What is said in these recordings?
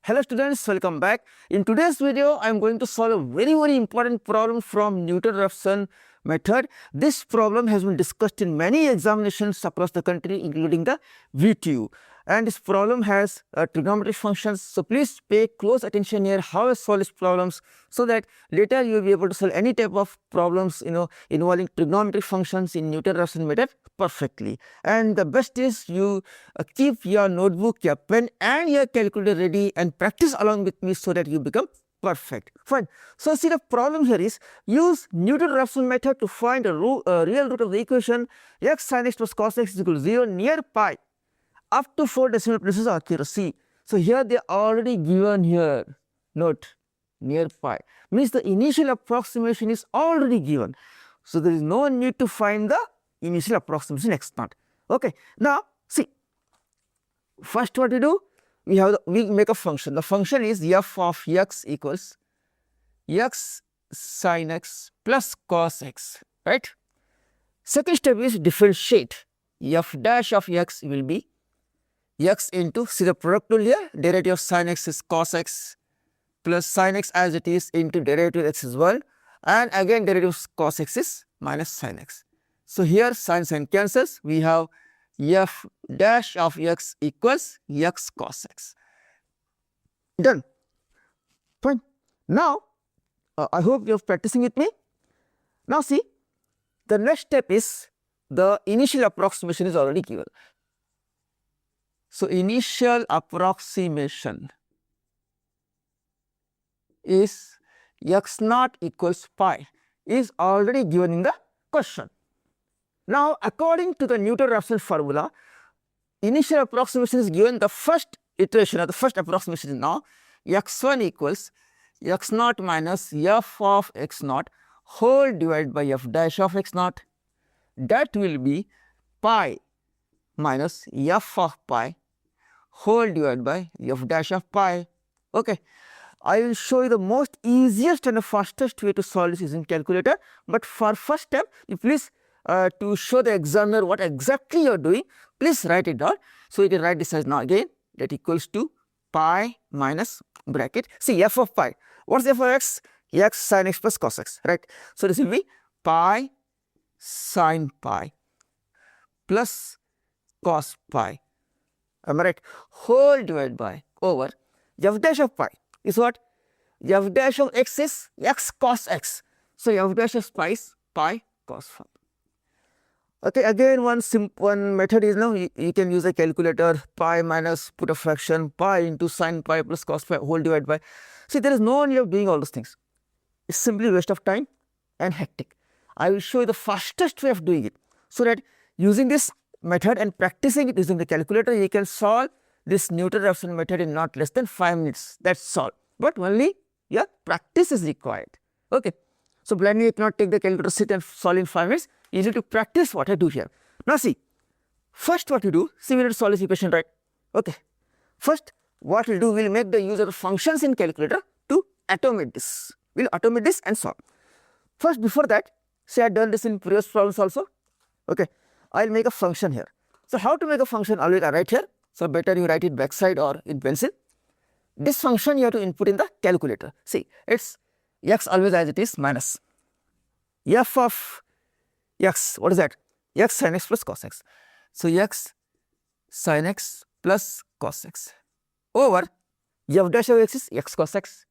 Hello students, welcome back. In today's video, I am going to solve a very important problem from Newton-Raphson method. This problem has been discussed in many examinations across the country, including the VTU. And this problem has trigonometric functions. So please pay close attention here how I solve these problems, so that later you will be able to solve any type of problems involving trigonometric functions in Newton-Raphson method perfectly. And the best is you keep your notebook, your pen and your calculator ready and practice along with me, so that you become perfect. Fine. So see, the problem here is use Newton-Raphson method to find a real root of the equation x sin x plus cos x is equal to 0 near pi up to 4 decimal places of accuracy. So here they are already given here. Note, near pi means the initial approximation is already given. So there is no need to find the initial approximation x naught. Okay. Now see, first what we do, we make a function. The function is f of x equals x sin x plus cos x, right. Second step is differentiate. F dash of x will be x into, see the product rule here, derivative of sin x is cos x plus sin x as it is into derivative x is 1, and again derivative of cos x is minus sin x. So here sin cancels, we have f dash of x equals x cos x. Done. Fine. Now I hope you are practicing with me. Now see, the next step is the initial approximation is already given. So initial approximation is x naught equals pi is already given in the question. Now according to the Newton-Raphson formula, initial approximation is given, the first iteration or the first approximation is now x1 equals x naught minus f of x naught whole divided by f dash of x naught, that will be pi minus f of pi whole divided by f dash of pi. Okay. I will show you the most easiest and the fastest way to solve this using calculator, but for first step you please to show the examiner what exactly you are doing, please write it down. So you can write this as now again, that equals to pi minus bracket, see f of pi, what is f of x? X sin x plus cos x, right. So this will be pi sin pi plus cos pi, am I right, whole divided by over f dash of pi is what? F dash of x is x cos x. So f dash of pi is pi cos phi. Okay, again one method is now you can use a calculator, pi minus put a fraction pi into sin pi plus cos pi whole divided by. See, there is no need of doing all those things. It's simply waste of time and hectic. I will show you the fastest way of doing it, so that using this method and practicing it using the calculator, you can solve this Newton-Raphson method in not less than 5 minutes. That's all. But only your practice is required. Okay. So blindly you cannot take the calculator, sit and solve in 5 minutes. You need to practice what I do here. Now see, first what you do, see, we need to solve this equation, right. Okay. First what we will do, we will make the use of the functions in calculator to automate this. We will automate this and solve. First, before that, say I have done this in previous problems also. Okay. I will make a function here. So how to make a function? Always I write here. So better you write it backside or in pencil. This function you have to input in the calculator. See, it's x always as it is minus f of x, what is that? X sin x plus cos x. So x sin x plus cos x over f dash of x is x cos x.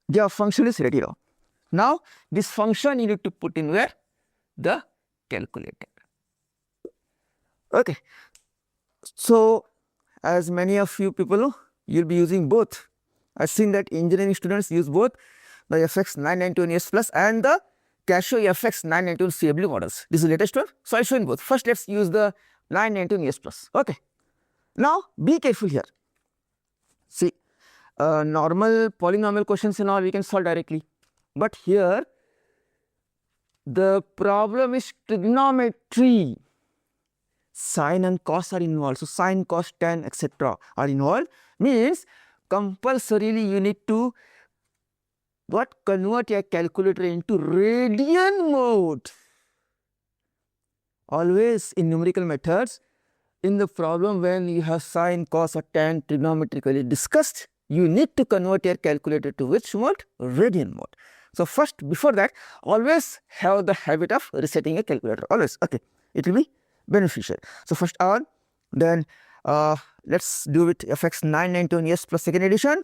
Your function is ready now. Now this function you need to put in where? The calculator. Okay. So as many of you people know, you will be using both. I have seen that engineering students use both the FX991S plus and the Casio FX991 CW models. This is the latest one. So I will show you both. First let us use the 991S plus. Okay. Now be careful here. See, normal polynomial questions and all we can solve directly, but here the problem is trigonometry. Sin and cos are involved. So sin, cos, tan, etc. are involved. Means compulsorily you need to convert your calculator into radian mode. Always in numerical methods, in the problem when you have sine, cos or tan trigonometrically discussed, you need to convert your calculator to which mode? Radian mode. So, first before that always have the habit of resetting a calculator, always, okay, it will be beneficial. So, first on, then let us do it fx991s plus second addition,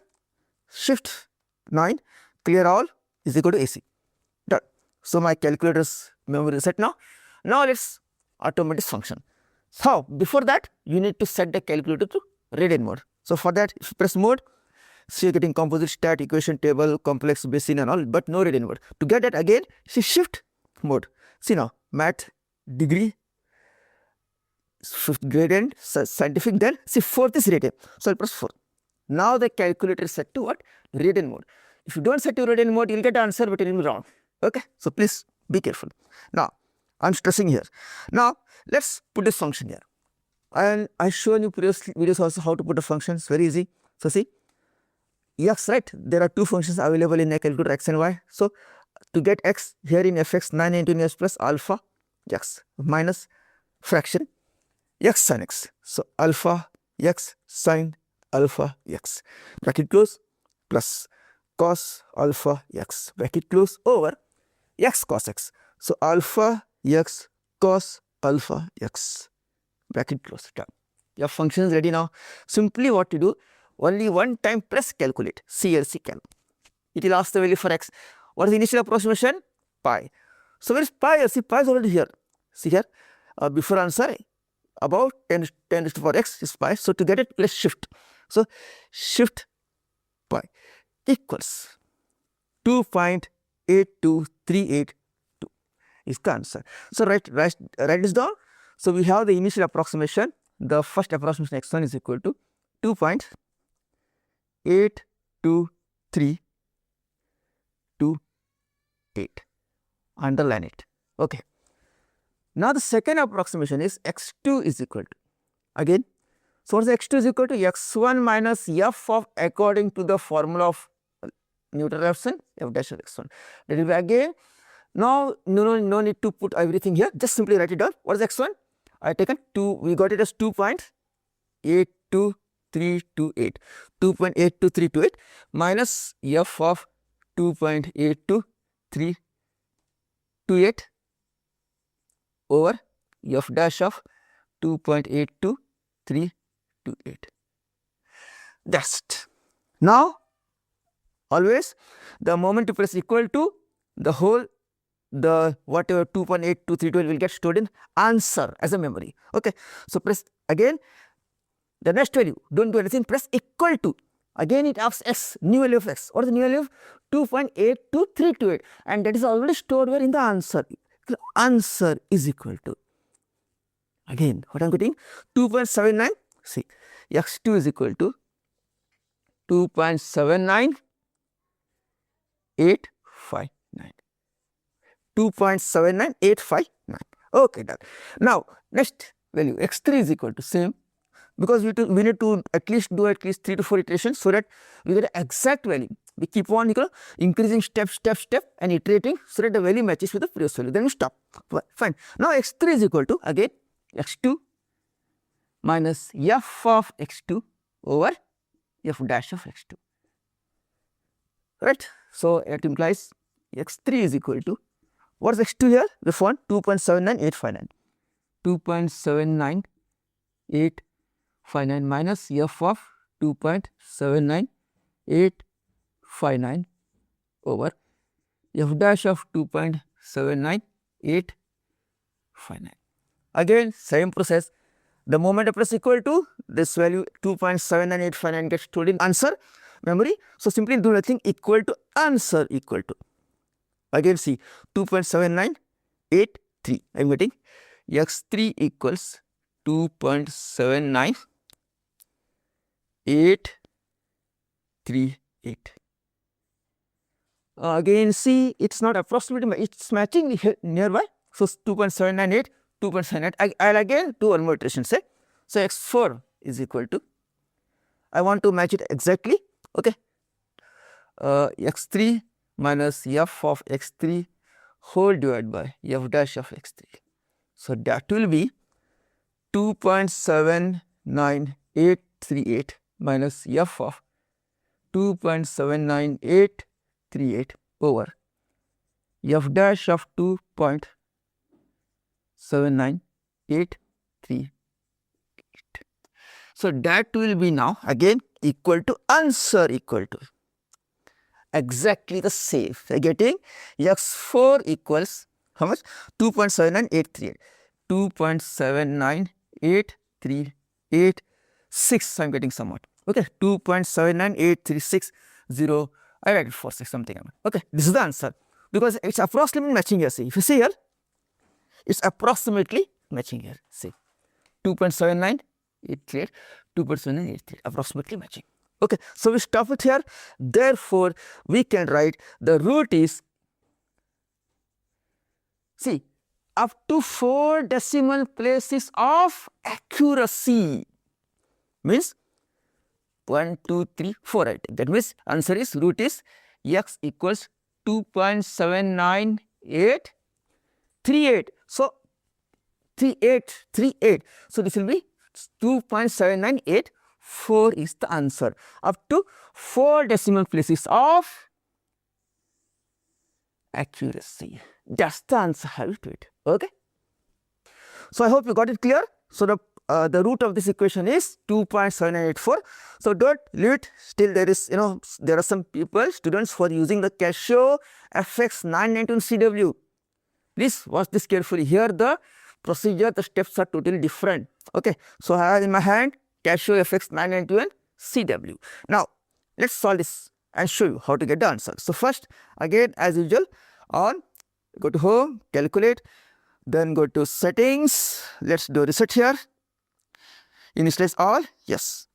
shift 9, clear all is equal to AC, done. So, my calculator's memory reset now. Now, let us automate this function. So, before that you need to set the calculator to radian mode. So, for that if you press mode, see you are getting composite stat, equation table, complex basin and all, but no radian mode. To get that again, see shift mode, see now math degree, fifth gradient, scientific, then see fourth is radian. So, I will press 4. Now, the calculator is set to what? Radian mode. If you do not set to radian mode, you will get the answer, but it will be wrong. Okay. So, please be careful. Now, I am stressing here. Now, let us put this function here, and I shown you previous videos also how to put the functions, very easy. So, see x, right, there are two functions available in a calculator, x and y. So, to get x here in fx991s plus alpha x minus fraction x sin x. So, alpha x sin alpha x bracket close plus cos alpha x bracket close over x cos x. So, alpha x cos alpha x bracket close, done. Your function is ready now. Simply what you do, only one time press calculate, CLC cal. It will ask the value for x. What is the initial approximation? Pi. So, where is pi here? See, pi is already here. See here, before answer about 10 to the power x is pi. So, to get it, let's shift. So, shift pi equals 2.82382 is the answer. So, write this down. So, we have the initial approximation, the first approximation x1 is equal to 2.82328, underline it, okay. Now, the second approximation is x2 is equal to, again, so what is x2 is equal to x1 minus f of according to the formula of Newton-Raphson f dash of x1, that will be again. Now, no need to put everything here, just simply write it down. What is x1? I have taken 2, we got it as 2.82328, 2.82328 minus f of 2.82328 over f dash of 2.82328. That's it. Now, always the moment you press equal to, the whole, the whatever 2.82328 will get stored in answer as a memory, okay. So, press again the next value, do not do anything, press equal to, again it asks x, new value of x. What is the new value of 2.82328, and that is already stored where in the answer. The answer is equal to, again what I am getting, 2.79, see x2 is equal to 2.79859, 2.79859, okay, done. Now, next value x3 is equal to same, because we need to at least 3 to 4 iterations, so that we get the exact value. We keep on increasing step and iterating, so that the value matches with the previous value, then we stop, fine. Now, x3 is equal to again x2 minus f of x2 over f dash of x2, right. So, it implies x3 is equal to, what is x2 here? We found 2.79859, 2.79859 minus f of 2.79859 over f dash of 2.79859. Again same process, the moment I press equal to, this value 2.79859 gets stored in answer memory. So, simply do nothing, equal to answer equal to, again see 2.7983, I am getting x3 equals 2.79838. Again see, it is not approximately, it is matching nearby. So, 2.798, 2.78, I will again do one more iteration, say. So, x4 is equal to, I want to match it exactly, okay, x3 minus f of x3 whole divided by f dash of x3. So, that will be 2.79838 minus f of 2.79838 over f dash of 2.79838. So that will be now again equal to answer equal to exactly the same. So getting x4 equals how much? 2.79838. 2.79838 I am getting somewhat. Okay, 2.79836 I write it 46 something. Okay, this is the answer because it's approximately matching here. See, if you see here, it's approximately matching here. See, 2.7988, 2.7983 approximately matching. Okay, so we stop it here. Therefore, we can write the root is, see, up to 4 decimal places of accuracy means 1, 2, 3, 4 I take. That means answer is root is x equals 2.79838. So 3838. So this will be 2.7984 is the answer. Up to 4 decimal places of accuracy. That's the answer to it. Okay. So I hope you got it clear. So the root of this equation is 2.784. So don't leave it. Still there is, there are some students who are using the Casio FX991CW. Please watch this carefully. Here the procedure, the steps are totally different. Okay. So I have in my hand Casio FX991CW. Now let's solve this and show you how to get the answer. So first, again as usual, go to home, calculate, then go to settings. Let's do reset here. Initialize all. Yes,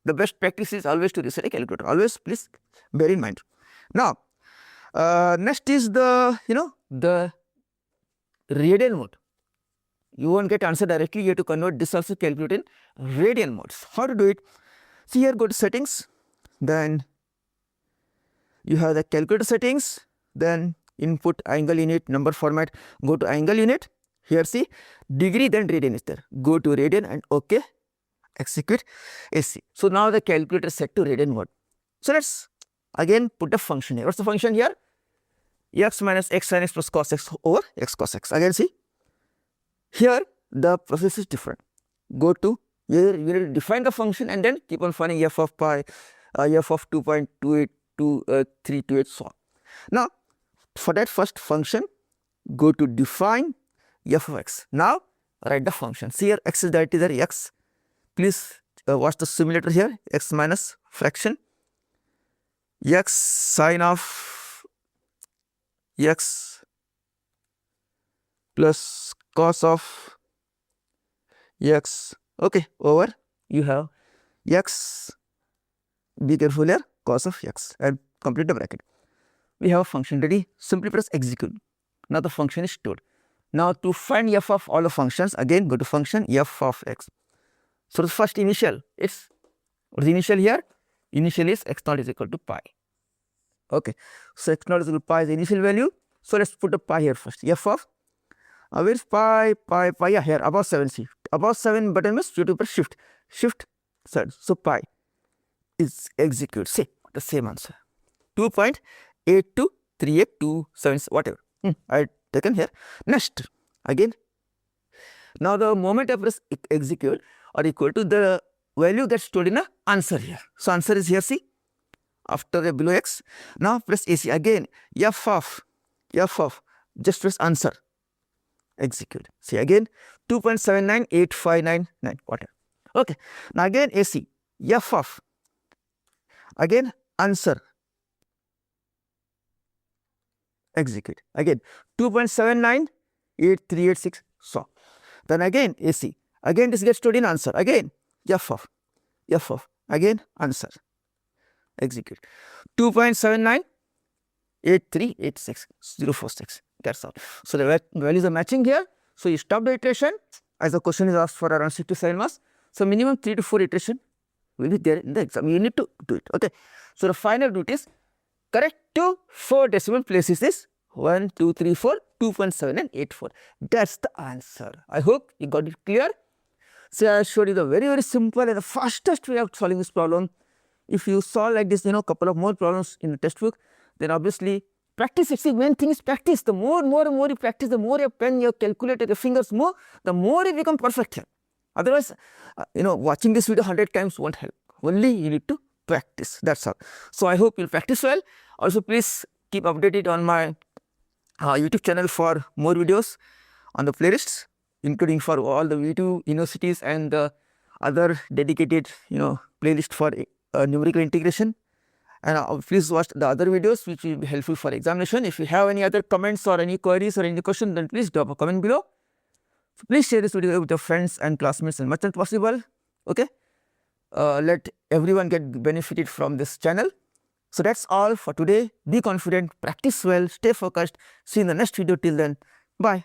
the best practice is always to reset a calculator. Always, please bear in mind. Now, next is the the radian mode. You won't get answer directly. You have to convert this also calculate in radian modes. How to do it? See here, go to settings. Then you have the calculator settings. Then input angle unit, number format. Go to angle unit. Here see degree, then radian is there. Go to radian and OK. Execute AC. So now the calculator is set to radian mode. So let's again put the function here. What's the function here? X minus xsinx plus cosx over x cosx. Again see, here the process is different. Go to, you need to define the function and then keep on finding f of pi, f of 2.282, so on. Now for that first function, go to define f of x. Now write the function. See here, x is directly there, x. Please watch the simulator here, x minus fraction, x sine of x plus cos of x, okay, over you have x, be careful here, cos of x, and complete the bracket. We have a function ready, simply press execute. Now the function is stored. Now to find f of all the functions, again go to function f of x. So the first initial is, what is the initial here? Initial is x naught is equal to pi. Okay, so x naught is equal to pi is the initial value. So let's put the pi here first. F of where is pi? Yeah, here above 7. See, above 7 button means you have to press shift side. So pi is execute. See the same answer, 2.823827 whatever. I taken here. Next again. Now the moment I press execute or equal to the value that's stored in the answer here. So answer is here. See, after the below x. Now press AC again. F of just press answer. Execute. See again 2.79859 whatever. Okay. Now again AC. F of again answer. Execute. Again 2.798386. So then again AC. Again this gets stored in answer. Again f of again answer. Execute. 2.798386 that's all. So the values are matching here. So you stop the iteration as the question is asked for around 6 to 7 marks. So minimum 3 to 4 iteration will be there in the exam. You need to do it. Okay. So the final root is correct to 4 decimal places is 1, 2, 3, 4, 2.7 and 84. That's the answer. I hope you got it clear. So I showed you the very simple and the fastest way of solving this problem. If you solve like this, couple of more problems in the textbook, then obviously practice. See, main thing is practice. The more you practice, the more your pen, your calculator, your fingers move, the more you become perfect here. Otherwise, watching this video 100 times won't help. Only you need to practice. That's all. So I hope you'll practice well. Also, please keep updated on my YouTube channel for more videos on the playlists, including for all the VTU universities and the other dedicated playlist for numerical integration. And please watch the other videos which will be helpful for examination. If you have any other comments or any queries or any question, then please drop a comment below. So please share this video with your friends and classmates as much as possible. Okay, let everyone get benefited from this channel. So that's all for today. Be confident, practice well, stay focused. See you in the next video. Till then, bye.